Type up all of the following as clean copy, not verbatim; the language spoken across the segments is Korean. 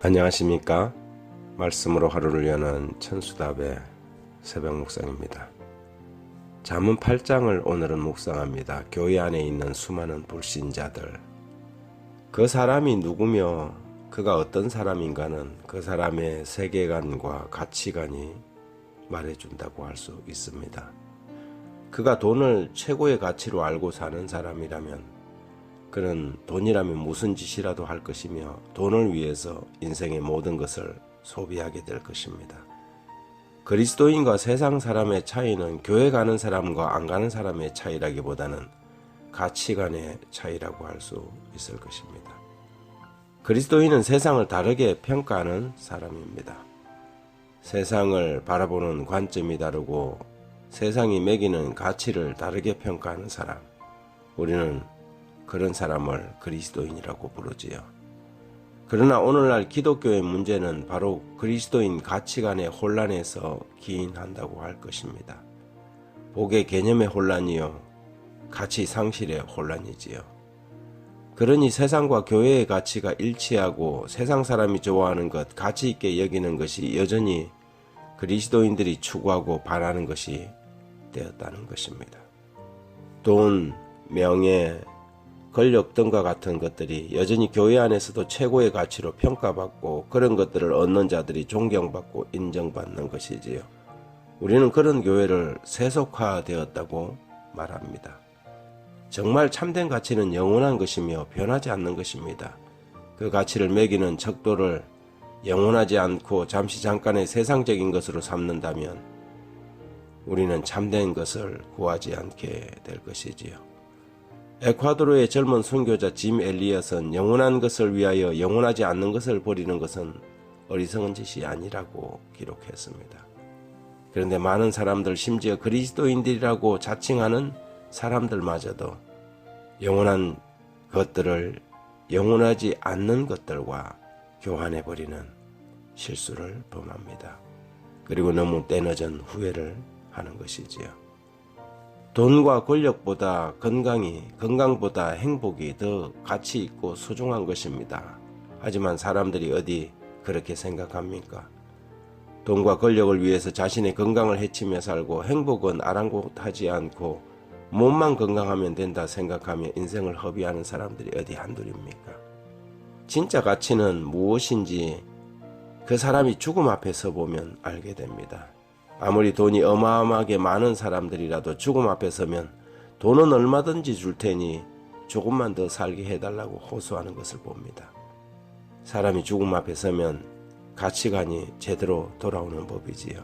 안녕하십니까? 말씀으로 하루를 여는 천수답의 새벽 묵상입니다. 잠언 8장을 오늘은 묵상합니다. 교회 안에 있는 수많은 불신자들. 그 사람이 누구며 그가 어떤 사람인가는 그 사람의 세계관과 가치관이 말해준다고 할 수 있습니다. 그가 돈을 최고의 가치로 알고 사는 사람이라면 그는 돈이라면 무슨 짓이라도 할 것이며 돈을 위해서 인생의 모든 것을 소비하게 될 것입니다. 그리스도인과 세상 사람의 차이는 교회 가는 사람과 안 가는 사람의 차이라기보다는 가치관의 차이라고 할 수 있을 것입니다. 그리스도인은 세상을 다르게 평가하는 사람입니다. 세상을 바라보는 관점이 다르고 세상이 매기는 가치를 다르게 평가하는 사람. 우리는 그런 사람을 그리스도인이라고 부르지요. 그러나 오늘날 기독교의 문제는 바로 그리스도인 가치관의 혼란에서 기인한다고 할 것입니다. 복의 개념의 혼란이요, 가치 상실의 혼란이지요. 그러니 세상과 교회의 가치가 일치하고 세상 사람이 좋아하는 것, 가치 있게 여기는 것이 여전히 그리스도인들이 추구하고 바라는 것이 되었다는 것입니다. 돈, 명예, 권력 등과 같은 것들이 여전히 교회 안에서도 최고의 가치로 평가받고 그런 것들을 얻는 자들이 존경받고 인정받는 것이지요. 우리는 그런 교회를 세속화되었다고 말합니다. 정말 참된 가치는 영원한 것이며 변하지 않는 것입니다. 그 가치를 매기는 척도를 영원하지 않고 잠깐의 세상적인 것으로 삼는다면 우리는 참된 것을 구하지 않게 될 것이지요. 에콰도르의 젊은 선교자 짐 엘리엇은 영원한 것을 위하여 영원하지 않는 것을 버리는 것은 어리석은 짓이 아니라고 기록했습니다. 그런데 많은 사람들, 심지어 그리스도인들이라고 자칭하는 사람들마저도 영원한 것들을 영원하지 않는 것들과 교환해버리는 실수를 범합니다. 그리고 너무 때늦은 후회를 하는 것이지요. 돈과 권력보다 건강보다 행복이 더 가치 있고 소중한 것입니다. 하지만 사람들이 어디 그렇게 생각합니까? 돈과 권력을 위해서 자신의 건강을 해치며 살고 행복은 아랑곳하지 않고 몸만 건강하면 된다 생각하며 인생을 허비하는 사람들이 어디 한둘입니까? 진짜 가치는 무엇인지 그 사람이 죽음 앞에 서보면 알게 됩니다. 아무리 돈이 어마어마하게 많은 사람들이라도 죽음 앞에 서면 돈은 얼마든지 줄 테니 조금만 더 살게 해달라고 호소하는 것을 봅니다. 사람이 죽음 앞에 서면 가치관이 제대로 돌아오는 법이지요.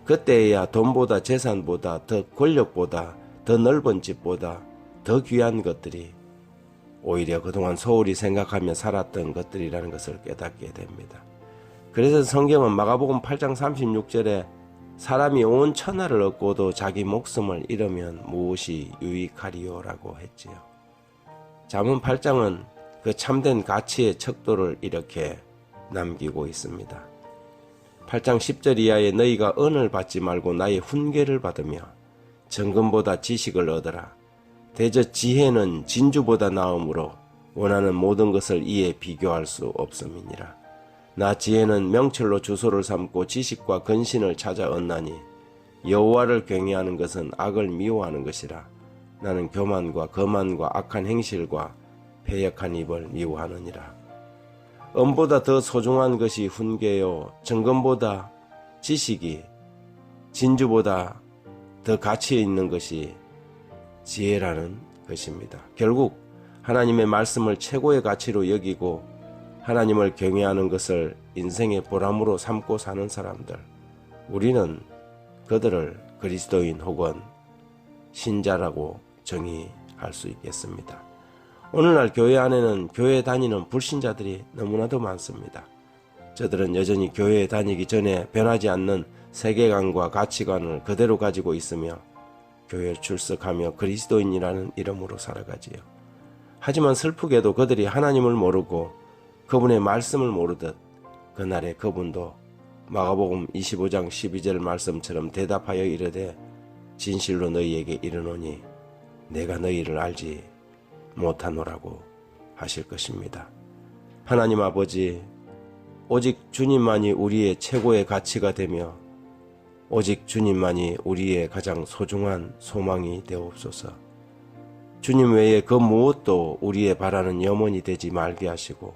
그때야 돈보다 재산보다 더 권력보다 더 넓은 집보다 더 귀한 것들이 오히려 그동안 소홀히 생각하며 살았던 것들이라는 것을 깨닫게 됩니다. 그래서 성경은 마가복음 8장 36절에 사람이 온 천하를 얻고도 자기 목숨을 잃으면 무엇이 유익하리요? 라고 했지요. 잠언 8장은 그 참된 가치의 척도를 이렇게 남기고 있습니다. 8장 10절 이하에 너희가 은을 받지 말고 나의 훈계를 받으며 정금보다 지식을 얻으라. 대저 지혜는 진주보다 나음으로 원하는 모든 것을 이에 비교할 수 없음이니라. 나 지혜는 명철로 주소를 삼고 지식과 근신을 찾아 얻나니 여호와를 경외하는 것은 악을 미워하는 것이라. 나는 교만과 거만과 악한 행실과 패역한 입을 미워하느니라. 은보다 더 소중한 것이 훈계요, 정금보다 지식이, 진주보다 더 가치 있는 것이 지혜라는 것입니다. 결국 하나님의 말씀을 최고의 가치로 여기고 하나님을 경외하는 것을 인생의 보람으로 삼고 사는 사람들, 우리는 그들을 그리스도인 혹은 신자라고 정의할 수 있겠습니다. 오늘날 교회 안에는 교회 다니는 불신자들이 너무나도 많습니다. 저들은 여전히 교회에 다니기 전에 변하지 않는 세계관과 가치관을 그대로 가지고 있으며 교회에 출석하며 그리스도인이라는 이름으로 살아가지요. 하지만 슬프게도 그들이 하나님을 모르고 그분의 말씀을 모르듯 그날에 그분도 마가복음 25장 12절 말씀처럼 대답하여 이르되 진실로 너희에게 이르노니 내가 너희를 알지 못하노라고 하실 것입니다. 하나님 아버지, 오직 주님만이 우리의 최고의 가치가 되며 오직 주님만이 우리의 가장 소중한 소망이 되옵소서. 주님 외에 그 무엇도 우리의 바라는 염원이 되지 말게 하시고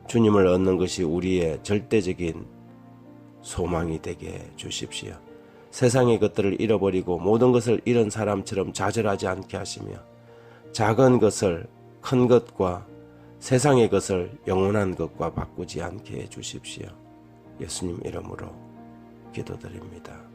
주님을 얻는 것이 우리의 절대적인 소망이 되게 주십시오. 세상의 것들을 잃어버리고 모든 것을 잃은 사람처럼 좌절하지 않게 하시며 작은 것을 큰 것과 세상의 것을 영원한 것과 바꾸지 않게 해 주십시오. 예수님 이름으로 기도드립니다.